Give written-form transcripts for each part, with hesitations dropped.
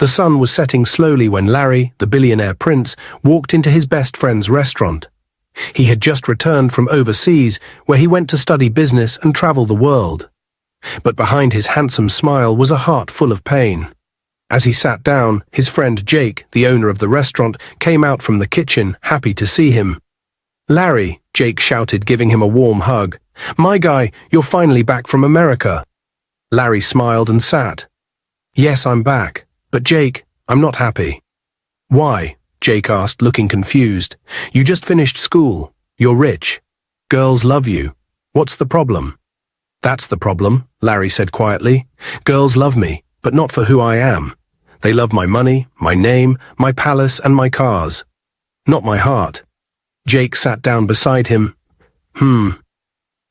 The sun was setting slowly when Larry, the billionaire prince, walked into his best friend's restaurant. He had just returned from overseas, where he went to study business and travel the world. But behind his handsome smile was a heart full of pain. As he sat down, his friend Jake, the owner of the restaurant, came out from the kitchen, happy to see him. "Larry," Jake shouted, giving him a warm hug. "My guy, you're finally back from America." Larry smiled and sat. "Yes, I'm back. But Jake, I'm not happy." "Why?" Jake asked, looking confused. "You just finished school. You're rich. Girls love you. What's the problem?" "That's the problem," Larry said quietly. "Girls love me, but not for who I am. They love my money, my name, my palace, and my cars. Not my heart." Jake sat down beside him.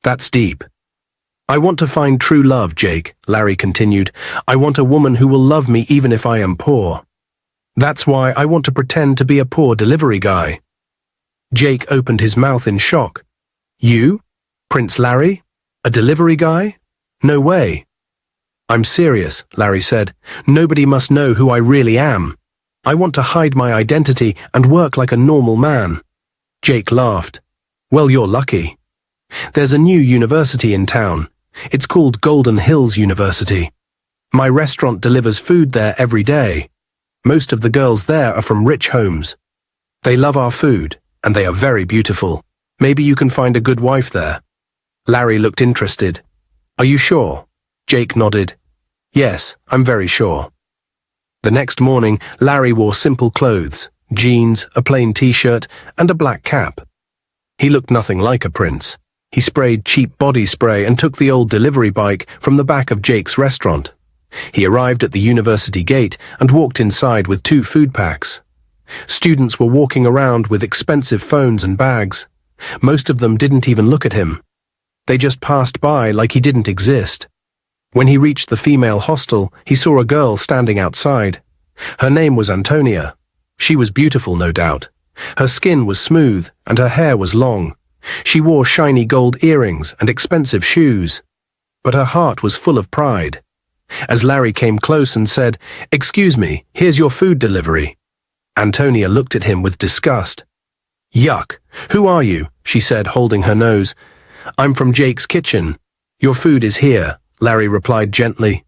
That's deep." "I want to find true love, Jake," Larry continued. "I want a woman who will love me even if I am poor. That's why I want to pretend to be a poor delivery guy." Jake opened his mouth in shock. "You? Prince Larry? A delivery guy? No way." "I'm serious," Larry said. "Nobody must know who I really am. I want to hide my identity and work like a normal man." Jake laughed. "Well, you're lucky. There's a new university in town. It's called Golden Hills University. My restaurant delivers food there every day. Most of the girls there are from rich homes. They love our food, and they are very beautiful. Maybe you can find a good wife there." Larry looked interested. "Are you sure?" Jake nodded. "Yes, I'm very sure." The next morning, Larry wore simple clothes, jeans, a plain t-shirt, and a black cap. He looked nothing like a prince. He sprayed cheap body spray and took the old delivery bike from the back of Jake's restaurant. He arrived at the university gate and walked inside with 2 food packs. Students were walking around with expensive phones and bags. Most of them didn't even look at him. They just passed by like he didn't exist. When he reached the female hostel, he saw a girl standing outside. Her name was Antonia. She was beautiful, no doubt. Her skin was smooth and her hair was long. She wore shiny gold earrings and expensive shoes. But her heart was full of pride. As Larry came close and said, "Excuse me, here's your food delivery," Antonia looked at him with disgust. "Yuck! Who are you?" she said, holding her nose. "I'm from Jake's kitchen. Your food is here," Larry replied gently.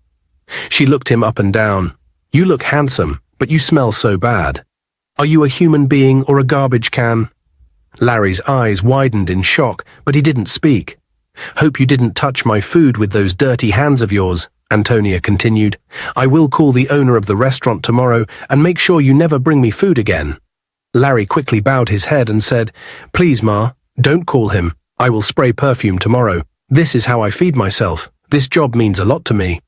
She looked him up and down. "You look handsome, but you smell so bad. Are you a human being or a garbage can?" Larry's eyes widened in shock, but he didn't speak. "Hope you didn't touch my food with those dirty hands of yours," Antonia continued. "I will call the owner of the restaurant tomorrow and make sure you never bring me food again." Larry quickly bowed his head and said, "Please, Ma, don't call him. I will spray perfume tomorrow. This is how I feed myself. This job means a lot to me."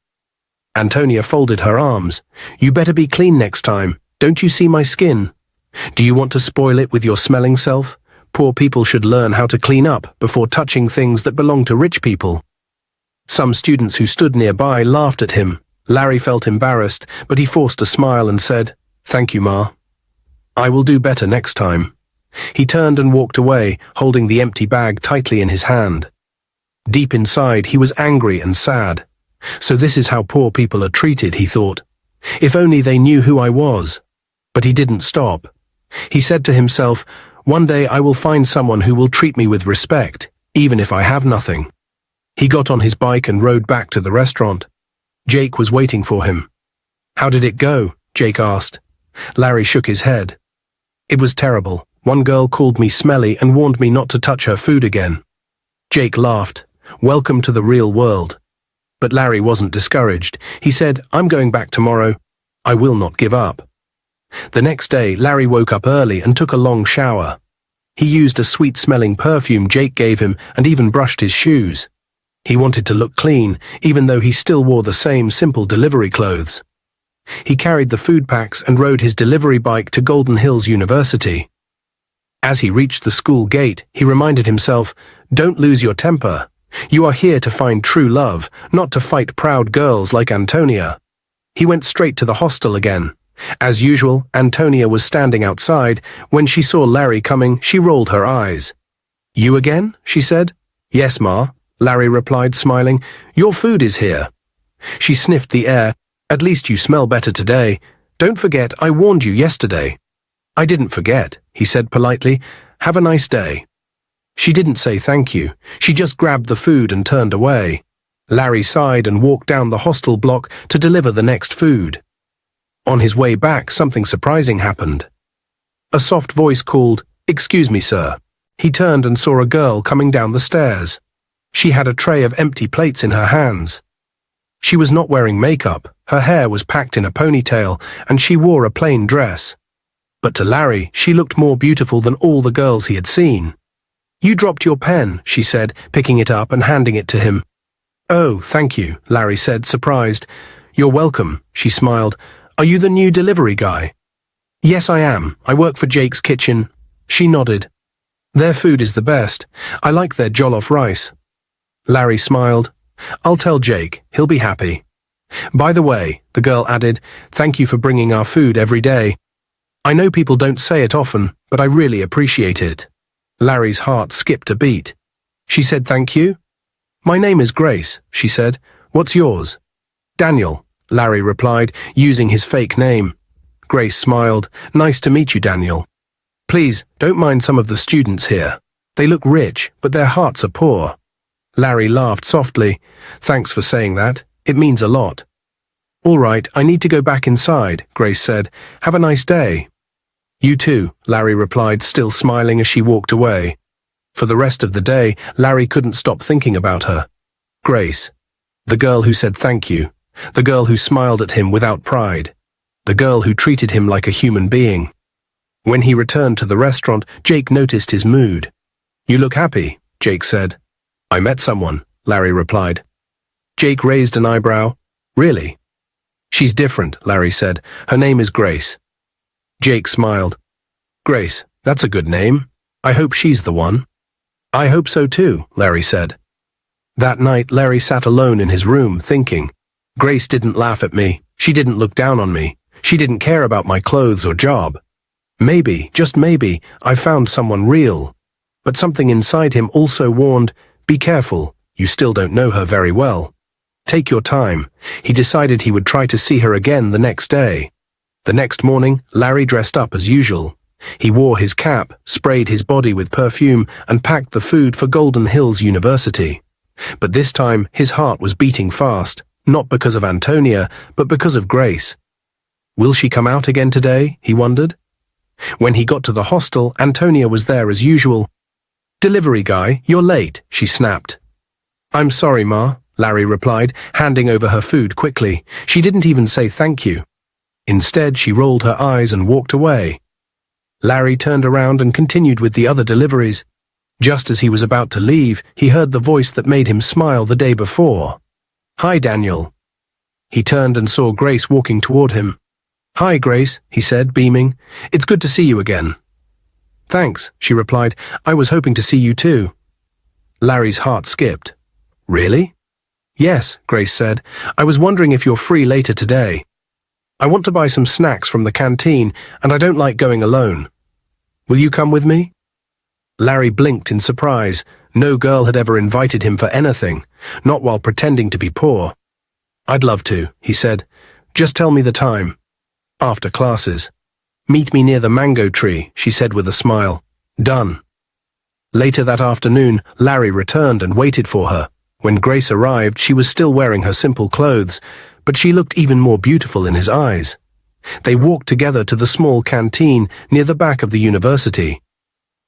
Antonia folded her arms. "You better be clean next time. Don't you see my skin? Do you want to spoil it with your smelling self? Poor people should learn how to clean up before touching things that belong to rich people." Some students who stood nearby laughed at him. Larry felt embarrassed, but he forced a smile and said, "Thank you, Ma. I will do better next time." He turned and walked away, holding the empty bag tightly in his hand. Deep inside, he was angry and sad. "So this is how poor people are treated," he thought. "If only they knew who I was." But he didn't stop. He said to himself, "One day I will find someone who will treat me with respect, even if I have nothing." He got on his bike and rode back to the restaurant. Jake was waiting for him. "How did it go?" Jake asked. Larry shook his head. "It was terrible. One girl called me smelly and warned me not to touch her food again." Jake laughed. "Welcome to the real world." But Larry wasn't discouraged. He said, "I'm going back tomorrow. I will not give up." The next day, Larry woke up early and took a long shower. He used a sweet-smelling perfume Jake gave him and even brushed his shoes. He wanted to look clean, even though he still wore the same simple delivery clothes. He carried the food packs and rode his delivery bike to Golden Hills University. As he reached the school gate, he reminded himself, "Don't lose your temper. You are here to find true love, not to fight proud girls like Antonia." He went straight to the hostel again. As usual, Antonia was standing outside. When she saw Larry coming, she rolled her eyes. "You again?" she said. "Yes, Ma," Larry replied, smiling. "Your food is here." She sniffed the air. "At least you smell better today. Don't forget I warned you yesterday." "I didn't forget," he said politely. "Have a nice day." She didn't say thank you. She just grabbed the food and turned away. Larry sighed and walked down the hostel block to deliver the next food. On his way back, something surprising happened. A soft voice called, "Excuse me, sir." He turned and saw a girl coming down the stairs. She had a tray of empty plates in her hands. She was not wearing makeup, her hair was packed in a ponytail, and she wore a plain dress. But to Larry, she looked more beautiful than all the girls he had seen. "You dropped your pen," she said, picking it up and handing it to him. "Oh, thank you," Larry said, surprised. "You're welcome," she smiled. "Are you the new delivery guy?" "Yes, I am. I work for Jake's Kitchen." She nodded. "Their food is the best. I like their jollof rice." Larry smiled. "I'll tell Jake. He'll be happy." "By the way," the girl added, "thank you for bringing our food every day. I know people don't say it often, but I really appreciate it." Larry's heart skipped a beat. She said thank you? "My name is Grace," she said. "What's yours?" "Daniel," Larry replied, using his fake name. Grace smiled. "Nice to meet you, Daniel. Please, don't mind some of the students here. They look rich, but their hearts are poor." Larry laughed softly. "Thanks for saying that. It means a lot." "All right, I need to go back inside," Grace said. "Have a nice day." "You too," Larry replied, still smiling as she walked away. For the rest of the day, Larry couldn't stop thinking about her. Grace. The girl who said thank you. The girl who smiled at him without pride. The girl who treated him like a human being. When he returned to the restaurant, Jake noticed his mood. "You look happy," Jake said. "I met someone," Larry replied. Jake raised an eyebrow. "Really?" "She's different," Larry said. "Her name is Grace." Jake smiled. "Grace, that's a good name. I hope she's the one." "I hope so too," Larry said. That night, Larry sat alone in his room, thinking. Grace didn't laugh at me. She didn't look down on me. She didn't care about my clothes or job. Maybe, just maybe, I found someone real. But something inside him also warned, "Be careful, you still don't know her very well. Take your time." He decided he would try to see her again the next day. The next morning, Larry dressed up as usual. He wore his cap, sprayed his body with perfume, and packed the food for Golden Hills University. But this time, his heart was beating fast, not because of Antonia, but because of Grace. Will she come out again today? He wondered. When he got to the hostel, Antonia was there as usual. "Delivery guy, you're late," she snapped. "I'm sorry, Ma," Larry replied, handing over her food quickly. She didn't even say thank you. Instead, she rolled her eyes and walked away. Larry turned around and continued with the other deliveries. Just as he was about to leave, he heard the voice that made him smile the day before. "Hi, Daniel." He turned and saw Grace walking toward him. "Hi, Grace," he said, beaming. "It's good to see you again." "Thanks," she replied. "I was hoping to see you too." Larry's heart skipped. "Really?" "Yes," Grace said. "I was wondering if you're free later today. I want to buy some snacks from the canteen, and I don't like going alone. Will you come with me?" Larry blinked in surprise. No girl had ever invited him for anything, not while pretending to be poor. "I'd love to," he said. "Just tell me the time." "After classes." "Meet me near the mango tree," she said with a smile. "Done." Later that afternoon, Larry returned and waited for her. When Grace arrived, she was still wearing her simple clothes, but she looked even more beautiful in his eyes. They walked together to the small canteen near the back of the university.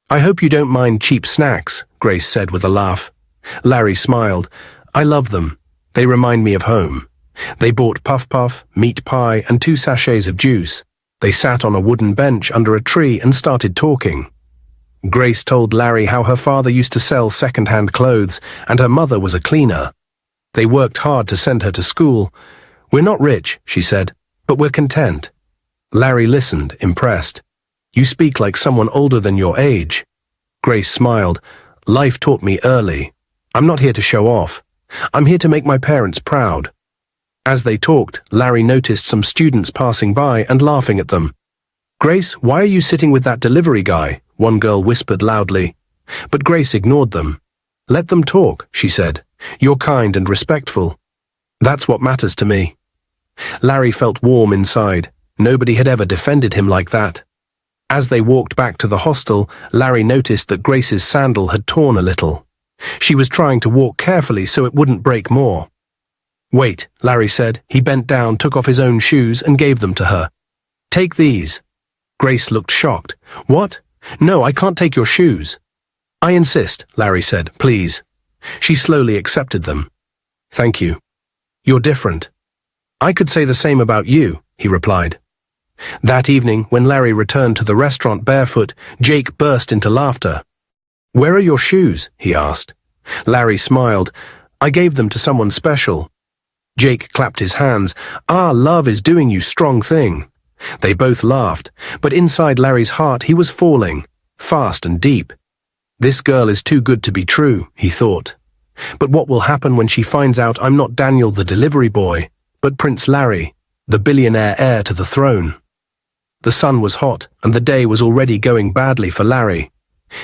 "I hope you don't mind cheap snacks," Grace said with a laugh. Larry smiled. "I love them. They remind me of home." They bought puff puff, meat pie, and 2 sachets of juice. They sat on a wooden bench under a tree and started talking. Grace told Larry how her father used to sell second-hand clothes and her mother was a cleaner. They worked hard to send her to school. "We're not rich," she said, "but we're content." Larry listened, impressed. "You speak like someone older than your age." Grace smiled. "Life taught me early. I'm not here to show off. I'm here to make my parents proud." As they talked, Larry noticed some students passing by and laughing at them. "Grace, why are you sitting with that delivery guy?" one girl whispered loudly. But Grace ignored them. "Let them talk," she said. "You're kind and respectful. That's what matters to me." Larry felt warm inside. Nobody had ever defended him like that. As they walked back to the hostel, Larry noticed that Grace's sandal had torn a little. She was trying to walk carefully so it wouldn't break more. "Wait," Larry said. He bent down, took off his own shoes, and gave them to her. "Take these." Grace looked shocked. "What? No, I can't take your shoes." "I insist," Larry said. "Please." She slowly accepted them. "Thank you. You're different." "I could say the same about you," he replied. That evening, when Larry returned to the restaurant barefoot, Jake burst into laughter. "Where are your shoes?" he asked. Larry smiled. "I gave them to someone special." Jake clapped his hands. "Ah, love is doing you strong thing." They both laughed, but inside Larry's heart he was falling, fast and deep. This girl is too good to be true, he thought. But what will happen when she finds out I'm not Daniel the delivery boy, but Prince Larry, the billionaire heir to the throne? The sun was hot, and the day was already going badly for Larry.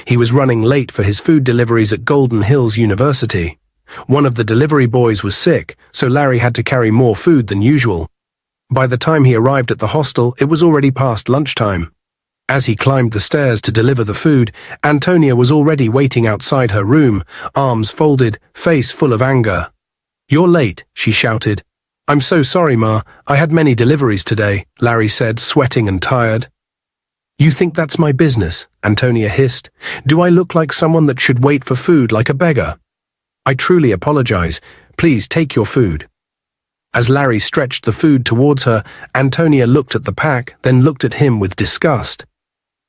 He was running late for his food deliveries at Golden Hills University. One of the delivery boys was sick, so Larry had to carry more food than usual. By the time he arrived at the hostel, it was already past lunchtime. As he climbed the stairs to deliver the food, Antonia was already waiting outside her room, arms folded, face full of anger. "You're late," she shouted. "I'm so sorry, Ma. I had many deliveries today," Larry said, sweating and tired. "You think that's my business?" Antonia hissed. "Do I look like someone that should wait for food like a beggar?" "I truly apologize. Please take your food." As Larry stretched the food towards her, Antonia looked at the pack, then looked at him with disgust.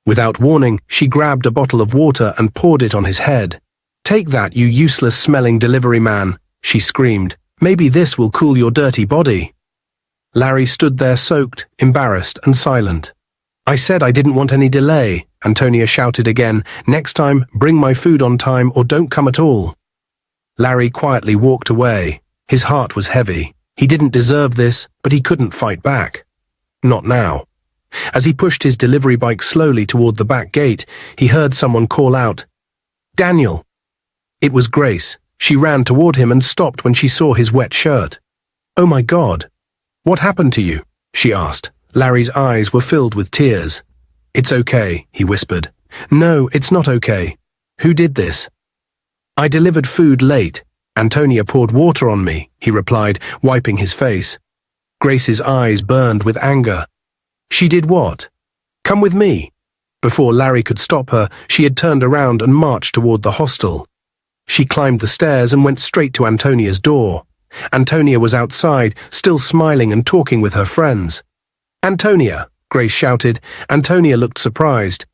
Without warning, she grabbed a bottle of water and poured it on his head. "Take that, you useless-smelling delivery man," she screamed. "Maybe this will cool your dirty body." Larry stood there soaked, embarrassed, and silent. "I said I didn't want any delay," Antonia shouted again. "Next time, bring my food on time or don't come at all." Larry quietly walked away. His heart was heavy. He didn't deserve this, but he couldn't fight back. Not now. As he pushed his delivery bike slowly toward the back gate, he heard someone call out, "Daniel!" It was Grace. She ran toward him and stopped when she saw his wet shirt. "Oh my God! What happened to you?" she asked. Larry's eyes were filled with tears. "It's okay," he whispered. "No, it's not okay. Who did this?" "I delivered food late. Antonia poured water on me," he replied, wiping his face. Grace's eyes burned with anger. "She did what?" "Come with me." Before Larry could stop her, she had turned around and marched toward the hostel. She climbed the stairs and went straight to Antonia's door. Antonia was outside, still smiling and talking with her friends. "Antonia!" Grace shouted. Antonia looked surprised.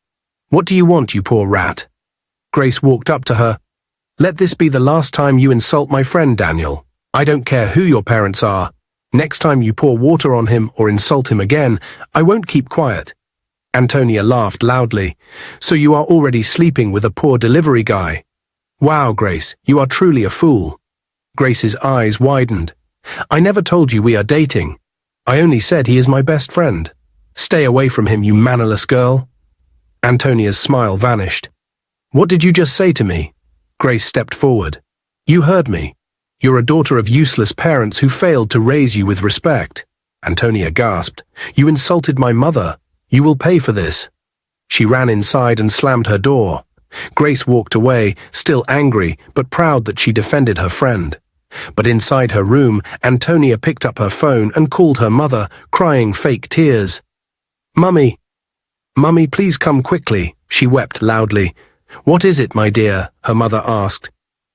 "What do you want, you poor rat?" Grace walked up to her. "Let this be the last time you insult my friend Daniel. I don't care who your parents are. Next time you pour water on him or insult him again, I won't keep quiet." Antonia laughed loudly. "So you are already sleeping with a poor delivery guy? Wow, Grace, you are truly a fool." Grace's eyes widened. "I never told you we are dating. I only said he is my best friend. Stay away from him, you mannerless girl." Antonia's smile vanished. "What did you just say to me?" Grace stepped forward. "You heard me. You're a daughter of useless parents who failed to raise you with respect." Antonia gasped. "You insulted my mother. You will pay for this." She ran inside and slammed her door. Grace walked away, still angry, but proud that she defended her friend. But inside her room, Antonia picked up her phone and called her mother, crying fake tears. "Mummy! Mummy, please come quickly," she wept loudly. "What is it, my dear?" her mother asked.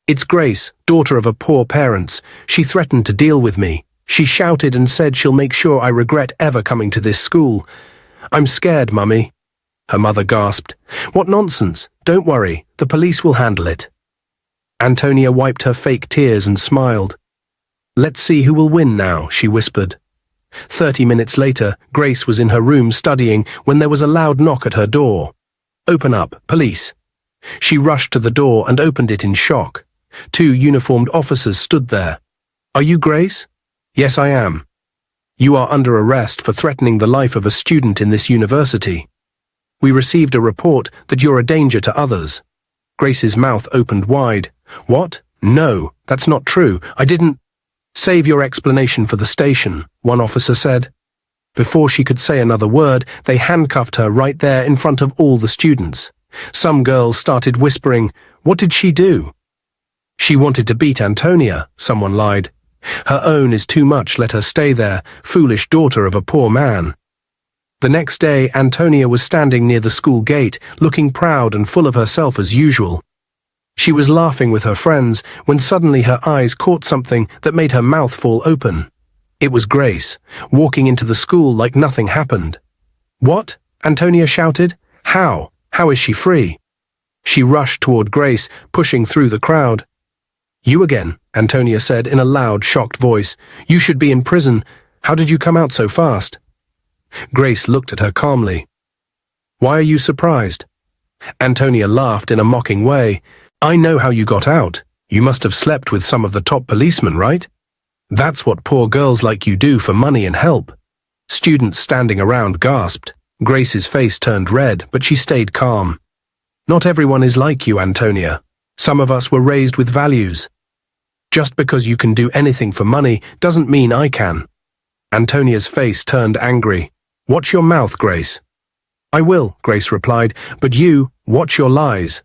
"It's Grace, daughter of a poor parents. She threatened to deal with me. She shouted and said she'll make sure I regret ever coming to this school. I'm scared, Mummy." Her mother gasped. "What nonsense! Don't worry, the police will handle it." Antonia wiped her fake tears and smiled. "Let's see who will win now," she whispered. 30 minutes later, Grace was in her room studying when there was a loud knock at her door. "Open up, police." She rushed to the door and opened it in shock. 2 uniformed officers stood there. "Are you Grace?" "Yes, I am." "You are under arrest for threatening the life of a student in this university. We received a report that you're a danger to others." Grace's mouth opened wide. "What? No, that's not true. I didn't—" "Save your explanation for the station," one officer said. Before she could say another word, they handcuffed her right there in front of all the students. Some girls started whispering, "What did she do?" "She wanted to beat Antonia," someone lied. "Her own is too much, let her stay there, foolish daughter of a poor man." The next day, Antonia was standing near the school gate, looking proud and full of herself as usual. She was laughing with her friends when suddenly her eyes caught something that made her mouth fall open. It was Grace, walking into the school like nothing happened. "What?" Antonia shouted. "How? How is she free?" She rushed toward Grace, pushing through the crowd. "You again," Antonia said in a loud, shocked voice. "You should be in prison. How did you come out so fast?" Grace looked at her calmly. "Why are you surprised?" Antonia laughed in a mocking way. "I know how you got out. You must have slept with some of the top policemen, right? That's what poor girls like you do for money and help." Students standing around gasped. Grace's face turned red, but she stayed calm. "Not everyone is like you, Antonia. Some of us were raised with values. Just because you can do anything for money doesn't mean I can." Antonia's face turned angry. "Watch your mouth, Grace." "I will," Grace replied, "but you, watch your lies."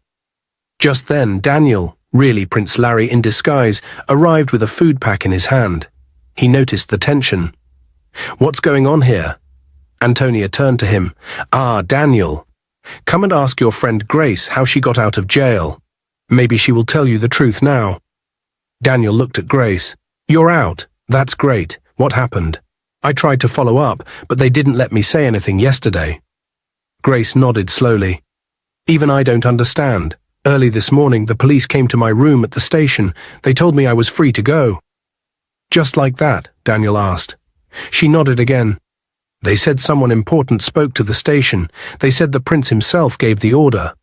Just then, Daniel, really Prince Larry in disguise, arrived with a food pack in his hand. He noticed the tension. "What's going on here?" Antonia turned to him. "Ah, Daniel. Come and ask your friend Grace how she got out of jail. Maybe she will tell you the truth now." Daniel looked at Grace. "You're out. That's great. What happened?" "I tried to follow up, but they didn't let me say anything yesterday." Grace nodded slowly. "Even I don't understand. Early this morning, the police came to my room at the station. They told me I was free to go." "Just like that?" Daniel asked. She nodded again. "They said someone important spoke to the station. They said the prince himself gave the order."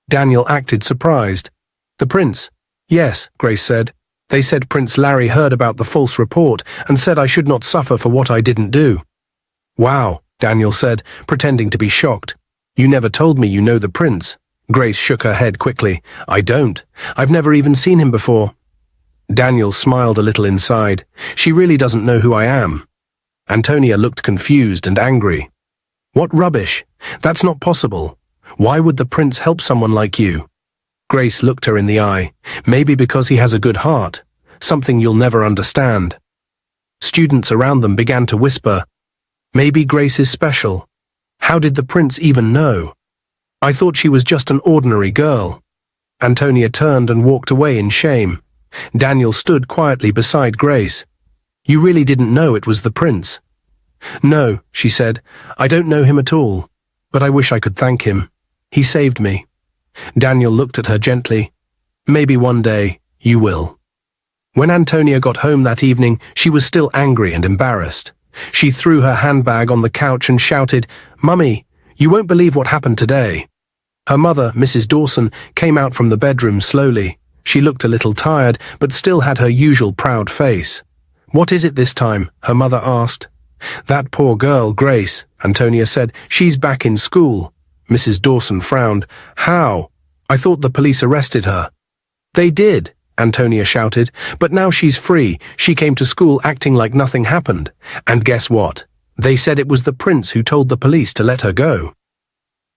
Daniel acted surprised. "The prince?" "Yes," Grace said. "They said Prince Larry heard about the false report and said I should not suffer for what I didn't do." "Wow," Daniel said, pretending to be shocked. "You never told me you know the prince." Grace shook her head quickly. "I don't. I've never even seen him before." Daniel smiled a little inside. "She really doesn't know who I am." Antonia looked confused and angry. "What rubbish! That's not possible. Why would the prince help someone like you?" Grace looked her in the eye. "Maybe because he has a good heart. Something you'll never understand." Students around them began to whisper, "Maybe Grace is special. How did the prince even know? I thought she was just an ordinary girl." Antonia turned and walked away in shame. Daniel stood quietly beside Grace. "You really didn't know it was the prince?" "No," she said. "I don't know him at all, but I wish I could thank him. He saved me." Daniel looked at her gently. "Maybe one day you will." When Antonia got home that evening, she was still angry and embarrassed. She threw her handbag on the couch and shouted, "Mummy, you won't believe what happened today." Her mother, Mrs. Dawson, came out from the bedroom slowly. She looked a little tired, but still had her usual proud face. "What is it this time?" her mother asked. "That poor girl, Grace," Antonia said. "She's back in school." Mrs. Dawson frowned. "How? I thought the police arrested her." "They did," Antonia shouted, "but now she's free. She came to school acting like nothing happened. And guess what? They said it was the prince who told the police to let her go."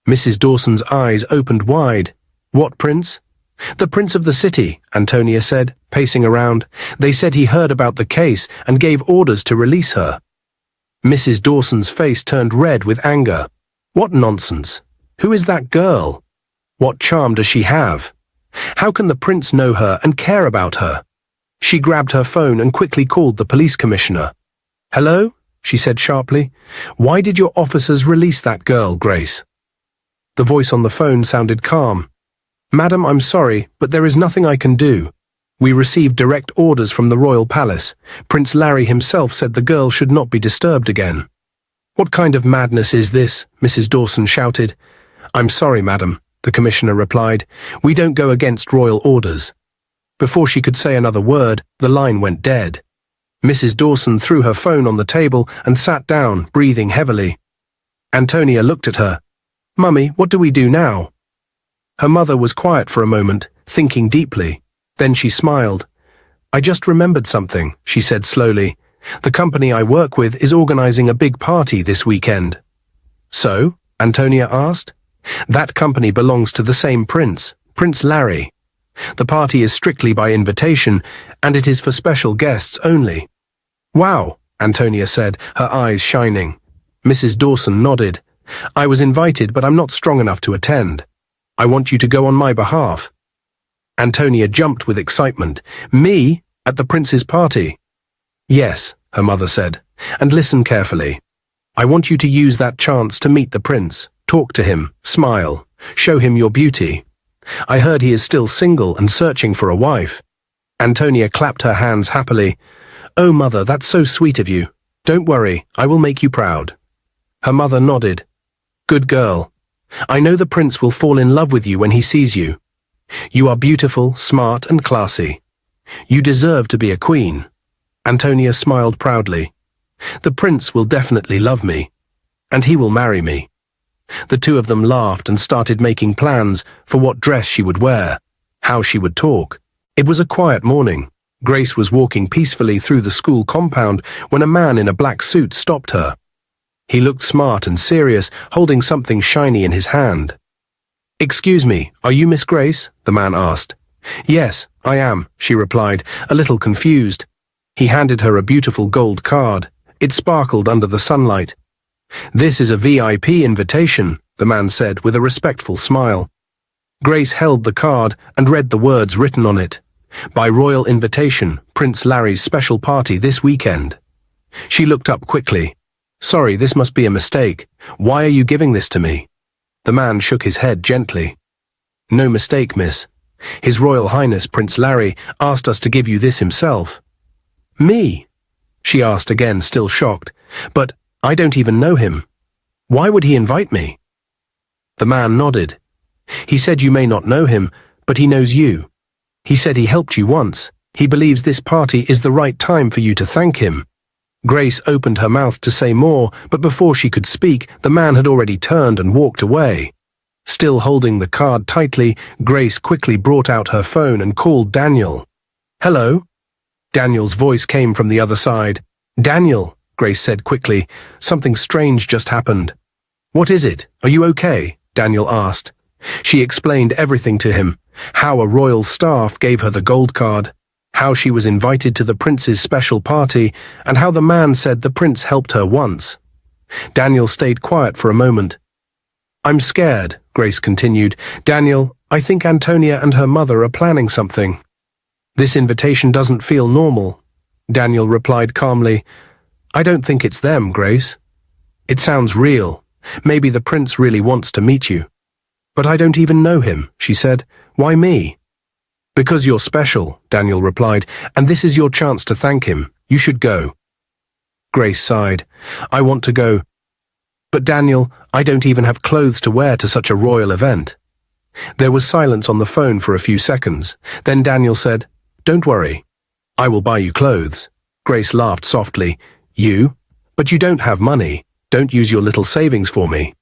Mrs. Dawson's eyes opened wide. "What prince?" "The prince of the city," Antonia said, pacing around. "They said he heard about the case and gave orders to release her." Mrs. Dawson's face turned red with anger. "What nonsense! Who is that girl? What charm does she have? How can the prince know her and care about her?" She grabbed her phone and quickly called the police commissioner. "Hello?" she said sharply. "Why did your officers release that girl, Grace?" The voice on the phone sounded calm. "Madam, I'm sorry, but there is nothing I can do. We received direct orders from the royal palace. Prince Larry himself said the girl should not be disturbed again." "What kind of madness is this?" Mrs. Dawson shouted. "I'm sorry, madam," the commissioner replied. "We don't go against royal orders." Before she could say another word, the line went dead. Mrs. Dawson threw her phone on the table and sat down, breathing heavily. Antonia looked at her. "Mummy, what do we do now?" Her mother was quiet for a moment, thinking deeply. Then she smiled. "I just remembered something," she said slowly. The company I work with is organizing a big party this weekend. So? Antonia asked. That company belongs to the same prince, Prince Larry. The party is strictly by invitation, and it is for special guests only. Wow, Antonia said, her eyes shining. Mrs. Dawson nodded. I was invited, but I'm not strong enough to attend. I want you to go on my behalf. Antonia jumped with excitement. Me? At the prince's party? Yes, her mother said, and listen carefully. I want you to use that chance to meet the prince, talk to him, smile, show him your beauty. I heard he is still single and searching for a wife. Antonia clapped her hands happily. Oh, mother, that's so sweet of you. Don't worry, I will make you proud. Her mother nodded. Good girl. I know the prince will fall in love with you when he sees you. You are beautiful, smart, and classy. You deserve to be a queen. Antonia smiled proudly. The prince will definitely love me, and he will marry me. The two of them laughed and started making plans for what dress she would wear, how she would talk. It was a quiet morning. Grace was walking peacefully through the school compound when a man in a black suit stopped her. He looked smart and serious, holding something shiny in his hand. Excuse me, are you Miss Grace? The man asked. Yes, I am, she replied, a little confused. He handed her a beautiful gold card. It sparkled under the sunlight. This is a VIP invitation, the man said with a respectful smile. Grace held the card and read the words written on it. By royal invitation, Prince Larry's special party this weekend. She looked up quickly. Sorry, this must be a mistake. Why are you giving this to me? The man shook his head gently. No mistake, miss. His Royal Highness Prince Larry asked us to give you this himself. Me? She asked again, still shocked. But I don't even know him. Why would he invite me? The man nodded. He said you may not know him, but he knows you. He said he helped you once. He believes this party is the right time for you to thank him. Grace opened her mouth to say more, but before she could speak, the man had already turned and walked away. Still holding the card tightly, Grace quickly brought out her phone and called Daniel. Hello? Daniel's voice came from the other side. Daniel, Grace said quickly, something strange just happened. What is it? Are you okay? Daniel asked. She explained everything to him, how a royal staff gave her the gold card, how she was invited to the prince's special party, and how the man said the prince helped her once. Daniel stayed quiet for a moment. I'm scared, Grace continued. Daniel, I think Antonia and her mother are planning something. This invitation doesn't feel normal. Daniel replied calmly. I don't think it's them, Grace. It sounds real. Maybe the prince really wants to meet you. But I don't even know him, she said. Why me? Because you're special, Daniel replied, and this is your chance to thank him. You should go. Grace sighed. I want to go. But Daniel, I don't even have clothes to wear to such a royal event. There was silence on the phone for a few seconds. Then Daniel said, Don't worry. I will buy you clothes. Grace laughed softly. You? But you don't have money. Don't use your little savings for me.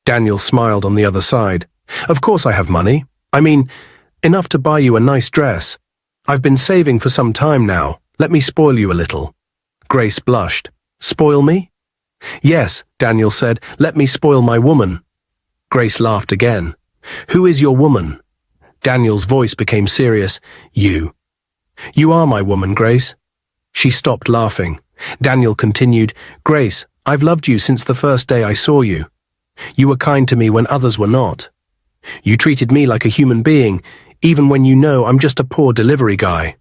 Daniel smiled on the other side. Of course I have money. I mean, enough to buy you a nice dress. I've been saving for some time now. Let me spoil you a little. Grace blushed. Spoil me? Yes, Daniel said. Let me spoil my woman. Grace laughed again. Who is your woman? Daniel's voice became serious. You. You are my woman, Grace. She stopped laughing. Daniel continued, Grace, I've loved you since the first day I saw you. You were kind to me when others were not. You treated me like a human being, even when you know I'm just a poor delivery guy.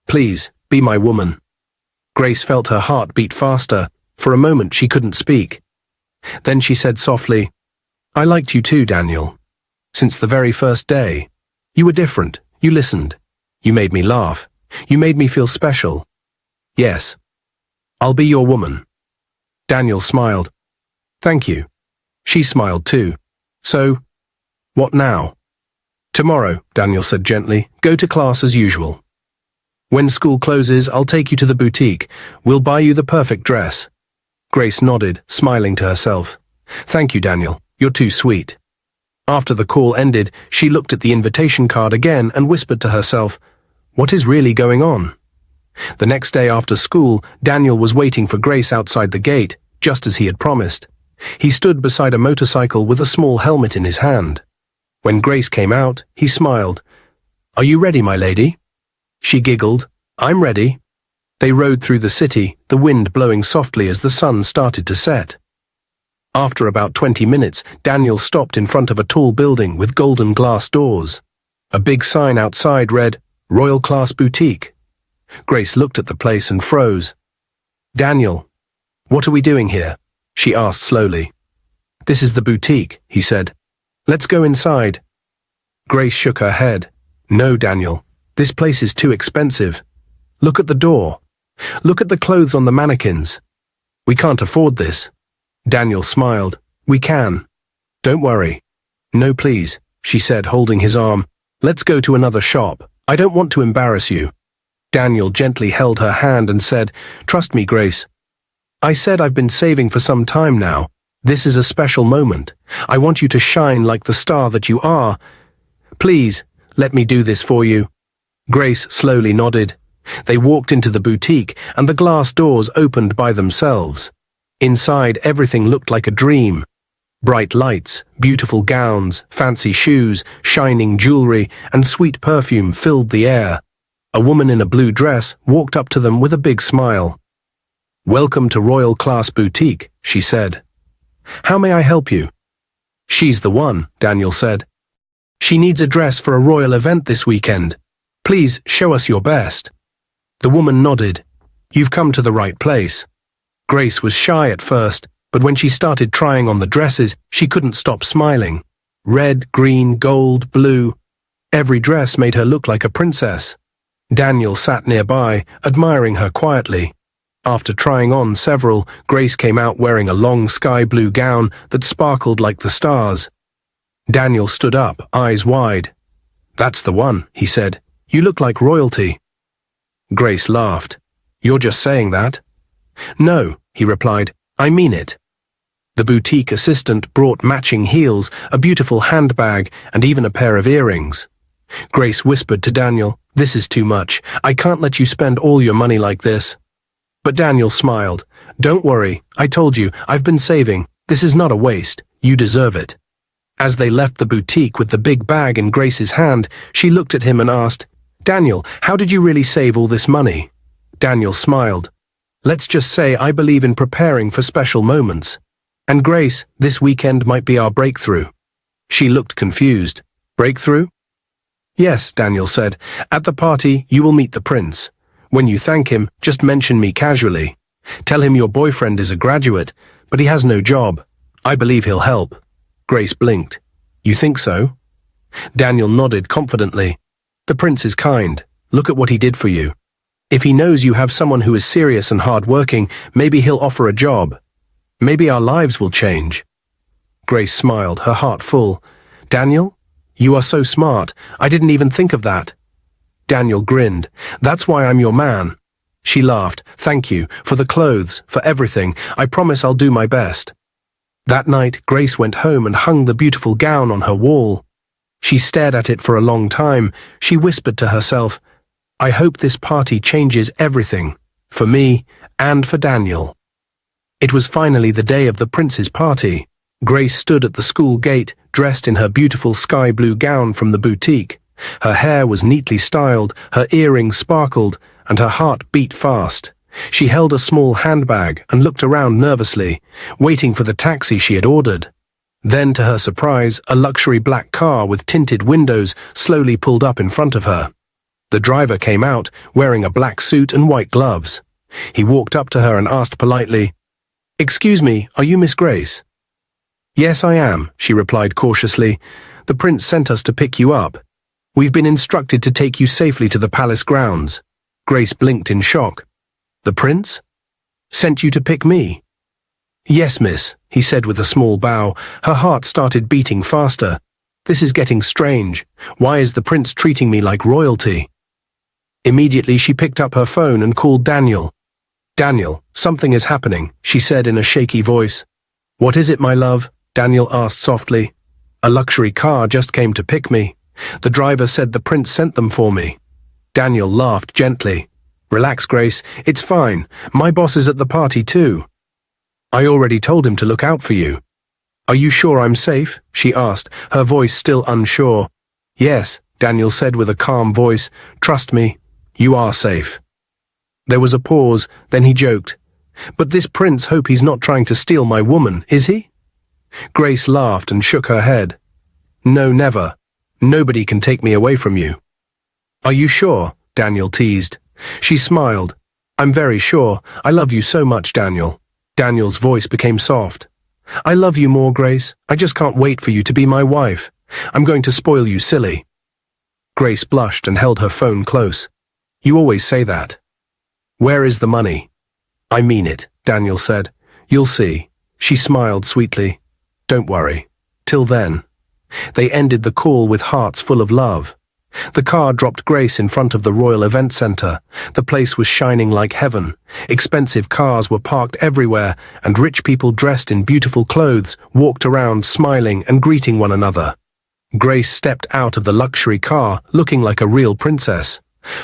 Please, be my woman. Grace felt her heart beat faster. For a moment she couldn't speak. Then she said softly, I liked you too, Daniel. Since the very first day. You were different. You listened. You made me laugh. You made me feel special. Yes. I'll be your woman. Daniel smiled. Thank you. She smiled too. So, what now? Tomorrow, Daniel said gently, go to class as usual. When school closes, I'll take you to the boutique. We'll buy you the perfect dress. Grace nodded, smiling to herself. Thank you, Daniel. You're too sweet. After the call ended, she looked at the invitation card again and whispered to herself, what is really going on? The next day after school, Daniel was waiting for Grace outside the gate, just as he had promised. He stood beside a motorcycle with a small helmet in his hand. When Grace came out, he smiled. "Are you ready, my lady?" She giggled. "I'm ready." They rode through the city, the wind blowing softly as the sun started to set. After about 20 minutes, Daniel stopped in front of a tall building with golden glass doors. A big sign outside read, "Royal Class Boutique." Grace looked at the place and froze. "Daniel, what are we doing here?" she asked slowly. "This is the boutique," he said. "Let's go inside." Grace shook her head. "No, Daniel, this place is too expensive. Look at the door. Look at the clothes on the mannequins. We can't afford this." Daniel smiled. "We can. Don't worry." "No, please," she said, holding his arm. "Let's go to another shop. I don't want to embarrass you." Daniel gently held her hand and said, "Trust me, Grace. I said I've been saving for some time now. This is a special moment. I want you to shine like the star that you are. Please, let me do this for you." Grace slowly nodded. They walked into the boutique, and the glass doors opened by themselves. Inside, everything looked like a dream. Bright lights, beautiful gowns, fancy shoes, shining jewelry, and sweet perfume filled the air. A woman in a blue dress walked up to them with a big smile. "Welcome to Royal Class Boutique," she said. "How may I help you?" "She's the one," Daniel said. "She needs a dress for a royal event this weekend. Please show us your best." The woman nodded. "You've come to the right place." Grace was shy at first, but when she started trying on the dresses, she couldn't stop smiling. Red, green, gold, blue. Every dress made her look like a princess. Daniel sat nearby, admiring her quietly. After trying on several, Grace came out wearing a long sky blue gown that sparkled like the stars. Daniel stood up, eyes wide. "That's the one," he said. "You look like royalty." Grace laughed. "You're just saying that?" "No," he replied. "I mean it." The boutique assistant brought matching heels, a beautiful handbag, and even a pair of earrings. Grace whispered to Daniel, "This is too much. I can't let you spend all your money like this." But Daniel smiled. "Don't worry. I told you, I've been saving. This is not a waste. You deserve it." As they left the boutique with the big bag in Grace's hand, she looked at him and asked, "Daniel, how did you really save all this money?" Daniel smiled. "Let's just say I believe in preparing for special moments. And Grace, this weekend might be our breakthrough." She looked confused. "Breakthrough?" "Yes," Daniel said. "At the party, you will meet the prince. When you thank him, just mention me casually. Tell him your boyfriend is a graduate, but he has no job. I believe he'll help." Grace blinked. "You think so?" Daniel nodded confidently. "The prince is kind. Look at what he did for you. If he knows you have someone who is serious and hard-working, maybe he'll offer a job. Maybe our lives will change." Grace smiled, her heart full. "Daniel, you are so smart. I didn't even think of that." Daniel grinned. "That's why I'm your man." She laughed. "Thank you, for the clothes, for everything. I promise I'll do my best." That night, Grace went home and hung the beautiful gown on her wall. She stared at it for a long time. She whispered to herself, "I hope this party changes everything, for me and for Daniel." It was finally the day of the prince's party. Grace stood at the school gate, dressed in her beautiful sky blue gown from the boutique. Her hair was neatly styled, her earrings sparkled, and her heart beat fast. She held a small handbag and looked around nervously, waiting for the taxi she had ordered. Then, to her surprise, a luxury black car with tinted windows slowly pulled up in front of her. The driver came out, wearing a black suit and white gloves. He walked up to her and asked politely, "Excuse me, are you Miss Grace?" "Yes, I am," she replied cautiously. "The prince sent us to pick you up. We've been instructed to take you safely to the palace grounds." Grace blinked in shock. "The prince? Sent you to pick me?" "Yes, miss," he said with a small bow. Her heart started beating faster. "This is getting strange. Why is the prince treating me like royalty?" Immediately she picked up her phone and called Daniel. "Daniel, something is happening," she said in a shaky voice. "What is it, my love?" Daniel asked softly. "A luxury car just came to pick me. The driver said the prince sent them for me." Daniel laughed gently. Relax, Grace. It's fine. My boss is at the party too. I already told him to look out for you. Are you sure I'm safe? She asked, her voice still unsure. Yes, Daniel said with a calm voice. Trust me, you are safe. There was a pause, then he joked. But this prince hope he's not trying to steal my woman, is he? Grace laughed and shook her head. No, never. Nobody can take me away from you. Are you sure? Daniel teased. She smiled. I'm very sure. I love you so much, Daniel. Daniel's voice became soft. I love you more, Grace. I just can't wait for you to be my wife. I'm going to spoil you silly. Grace blushed and held her phone close. You always say that. Where is the money? I mean it, Daniel said. You'll see. She smiled sweetly. Don't worry. Till then. They ended the call with hearts full of love. The car dropped Grace in front of the Royal Event Center. The place was shining like heaven. Expensive cars were parked everywhere, and rich people dressed in beautiful clothes walked around smiling and greeting one another. Grace stepped out of the luxury car, looking like a real princess.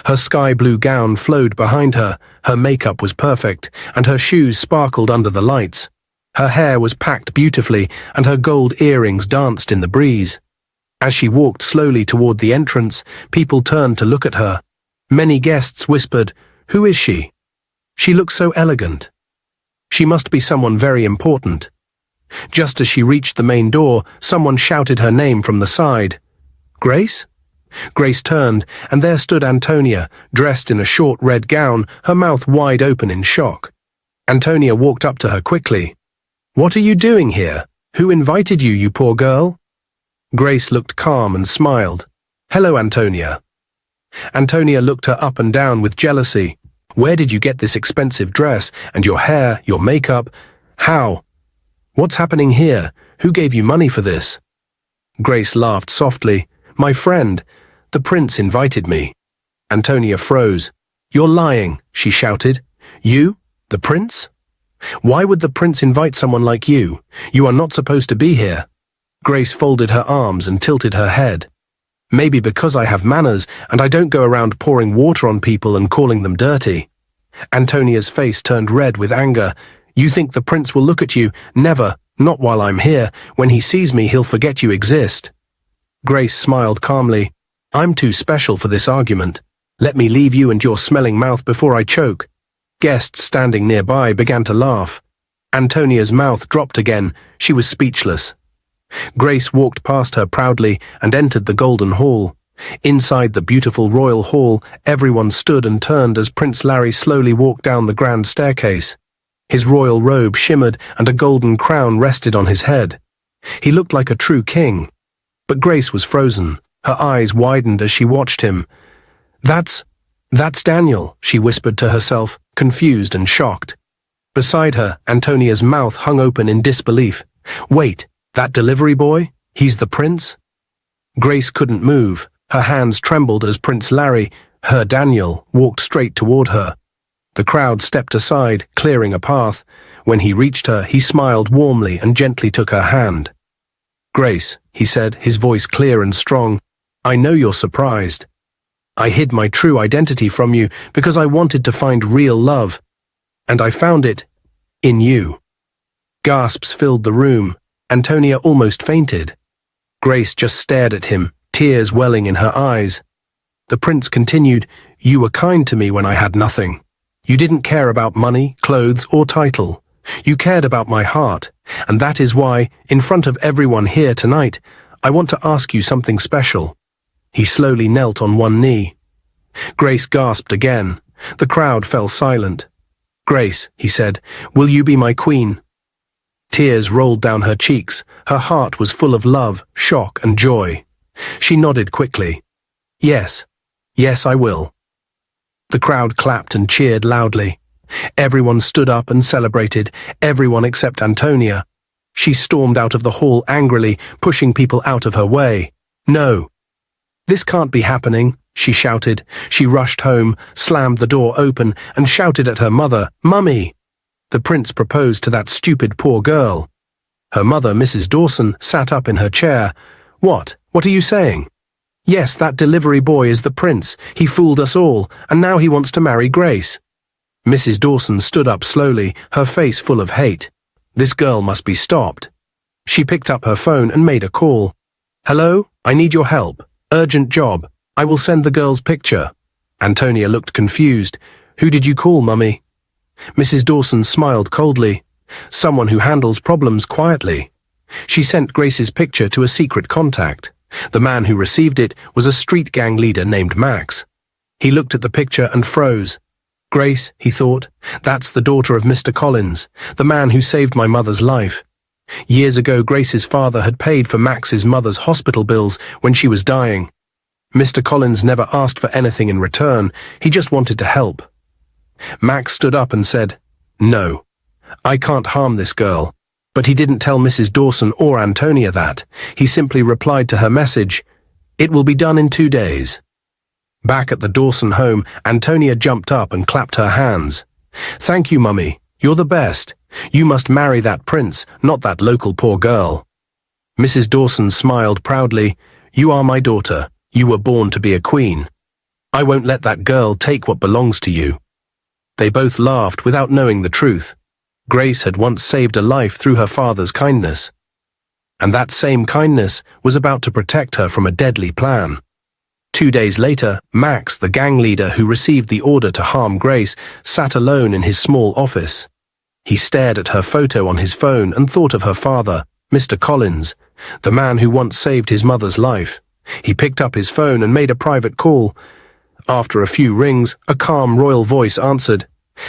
Her sky-blue gown flowed behind her, her makeup was perfect, and her shoes sparkled under the lights. Her hair was packed beautifully, and her gold earrings danced in the breeze. As she walked slowly toward the entrance, people turned to look at her. Many guests whispered, "Who is she? She looks so elegant. She must be someone very important." Just as she reached the main door, someone shouted her name from the side. Grace? Grace turned, and there stood Antonia, dressed in a short red gown, her mouth wide open in shock. Antonia walked up to her quickly. What are you doing here? Who invited you, you poor girl? Grace looked calm and smiled. Hello, Antonia. Antonia looked her up and down with jealousy. Where did you get this expensive dress, and your hair, your makeup? How? What's happening here? Who gave you money for this? Grace laughed softly. My friend, the prince invited me. Antonia froze. You're lying, she shouted. You? The prince? Why would the prince invite someone like you? You are not supposed to be here. Grace folded her arms and tilted her head. Maybe because I have manners and I don't go around pouring water on people and calling them dirty. Antonia's face turned red with anger. You think the prince will look at you? Never, not while I'm here. When he sees me, he'll forget you exist. Grace smiled calmly. I'm too special for this argument. Let me leave you and your smelling mouth before I choke. Guests standing nearby began to laugh. Antonia's mouth dropped again. She was speechless. Grace walked past her proudly and entered the Golden Hall. Inside the beautiful royal hall, everyone stood and turned as Prince Larry slowly walked down the grand staircase. His royal robe shimmered and a golden crown rested on his head. He looked like a true king. But Grace was frozen. Her eyes widened as she watched him. That's Daniel, she whispered to herself, confused and shocked. Beside her, Antonia's mouth hung open in disbelief. Wait, that delivery boy? He's the prince? Grace couldn't move. Her hands trembled as Prince Larry, her Daniel, walked straight toward her. The crowd stepped aside, clearing a path. When he reached her, he smiled warmly and gently took her hand. Grace, he said, his voice clear and strong, I know you're surprised. I hid my true identity from you because I wanted to find real love. And I found it in you. Gasps filled the room. Antonia almost fainted. Grace just stared at him, tears welling in her eyes. The prince continued, You were kind to me when I had nothing. You didn't care about money, clothes, or title. You cared about my heart, and that is why, in front of everyone here tonight, I want to ask you something special. He slowly knelt on one knee. Grace gasped again. The crowd fell silent. Grace, he said, will you be my queen? Tears rolled down her cheeks. Her heart was full of love, shock, and joy. She nodded quickly. Yes, I will. The crowd clapped and cheered loudly. Everyone stood up and celebrated, everyone except Antonia. She stormed out of the hall angrily, pushing people out of her way. No. This can't be happening, she shouted. She rushed home, slammed the door open, and shouted at her mother, Mummy! The prince proposed to that stupid poor girl. Her mother, Mrs. Dawson, sat up in her chair. What are you saying? Yes, that delivery boy is the prince. He fooled us all, and now he wants to marry Grace. Mrs. Dawson stood up slowly, her face full of hate. This girl must be stopped. She picked up her phone and made a call. Hello, I need your help. Urgent job. I will send the girl's picture. Antonia looked confused. Who did you call, Mummy? Mrs. Dawson smiled coldly. Someone who handles problems quietly. She sent Grace's picture to a secret contact. The man who received it was a street gang leader named Max. He looked at the picture and froze. Grace, he thought, that's the daughter of Mr. Collins, the man who saved my mother's life. Years ago, Grace's father had paid for Max's mother's hospital bills when she was dying. Mr. Collins never asked for anything in return, he just wanted to help. Max stood up and said, No, I can't harm this girl. But he didn't tell Mrs. Dawson or Antonia that. He simply replied to her message, It will be done in 2 days. Back at the Dawson home, Antonia jumped up and clapped her hands. Thank you, Mummy. You're the best. You must marry that prince, not that local poor girl. Mrs. Dawson smiled proudly. You are my daughter. You were born to be a queen. I won't let that girl take what belongs to you. They both laughed without knowing the truth. Grace had once saved a life through her father's kindness. And that same kindness was about to protect her from a deadly plan. 2 days later, Max, the gang leader who received the order to harm Grace, sat alone in his small office. He stared at her photo on his phone and thought of her father, Mr. Collins, the man who once saved his mother's life. He picked up his phone and made a private call. After a few rings, a calm royal voice answered.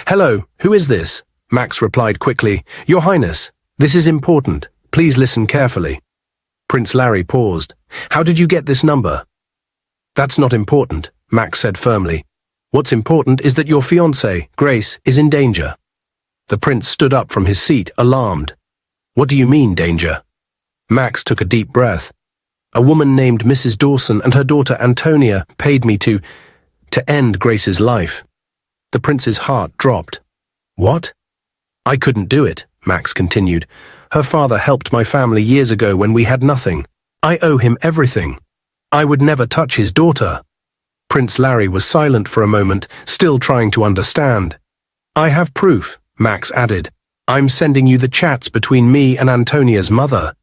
Hello, who is this? Max replied quickly. Your Highness, this is important. Please listen carefully. Prince Larry paused. How did you get this number? That's not important, Max said firmly. What's important is that your fiancée, Grace, is in danger. The prince stood up from his seat, alarmed. What do you mean, danger? Max took a deep breath. A woman named Mrs. Dawson and her daughter Antonia paid me to end Grace's life. The prince's heart dropped. What? I couldn't do it, Max continued. Her father helped my family years ago when we had nothing. I owe him everything. I would never touch his daughter. Prince Larry was silent for a moment, still trying to understand. I have proof, Max added. I'm sending you the chats between me and Antonia's mother.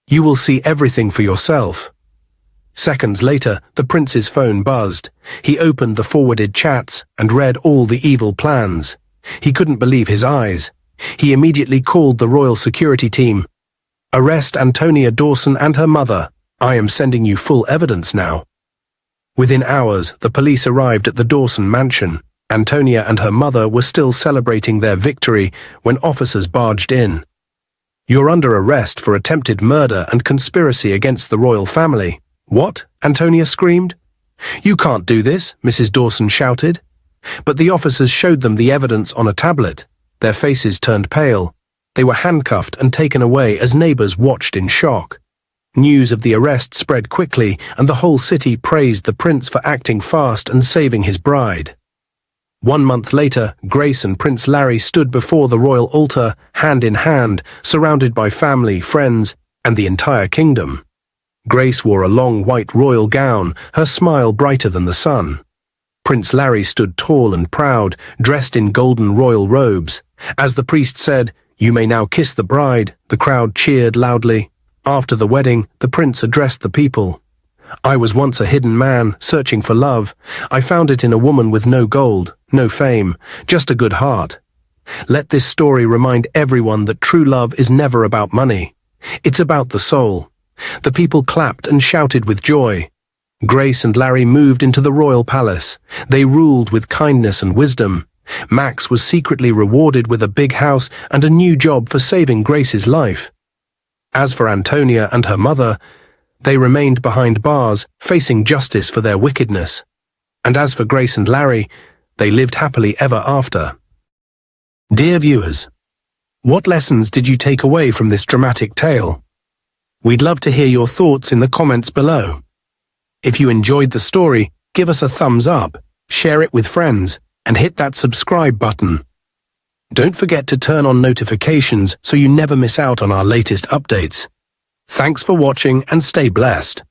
You will see everything for yourself. Seconds later, the prince's phone buzzed. He opened the forwarded chats and read all the evil plans. He couldn't believe his eyes. He immediately called the royal security team. Arrest Antonia Dawson and her mother. I am sending you full evidence now. Within hours, the police arrived at the Dawson mansion. Antonia and her mother were still celebrating their victory when officers barged in. You're under arrest for attempted murder and conspiracy against the royal family. What? Antonia screamed. You can't do this, Mrs. Dawson shouted. But the officers showed them the evidence on a tablet. Their faces turned pale. They were handcuffed and taken away as neighbors watched in shock. News of the arrest spread quickly, and the whole city praised the prince for acting fast and saving his bride. 1 month later, Grace and Prince Larry stood before the royal altar, hand in hand, surrounded by family, friends, and the entire kingdom. Grace wore a long white royal gown, her smile brighter than the sun. Prince Larry stood tall and proud, dressed in golden royal robes. As the priest said, "You may now kiss the bride," the crowd cheered loudly. After the wedding, the prince addressed the people. I was once a hidden man, searching for love. I found it in a woman with no gold, no fame, just a good heart. Let this story remind everyone that true love is never about money. It's about the soul. The people clapped and shouted with joy. Grace and Larry moved into the royal palace. They ruled with kindness and wisdom. Max was secretly rewarded with a big house and a new job for saving Grace's life. As for Antonia and her mother, they remained behind bars, facing justice for their wickedness. And as for Grace and Larry, they lived happily ever after. Dear viewers, what lessons did you take away from this dramatic tale? We'd love to hear your thoughts in the comments below. If you enjoyed the story, give us a thumbs up, share it with friends, and hit that subscribe button. Don't forget to turn on notifications so you never miss out on our latest updates. Thanks for watching and stay blessed.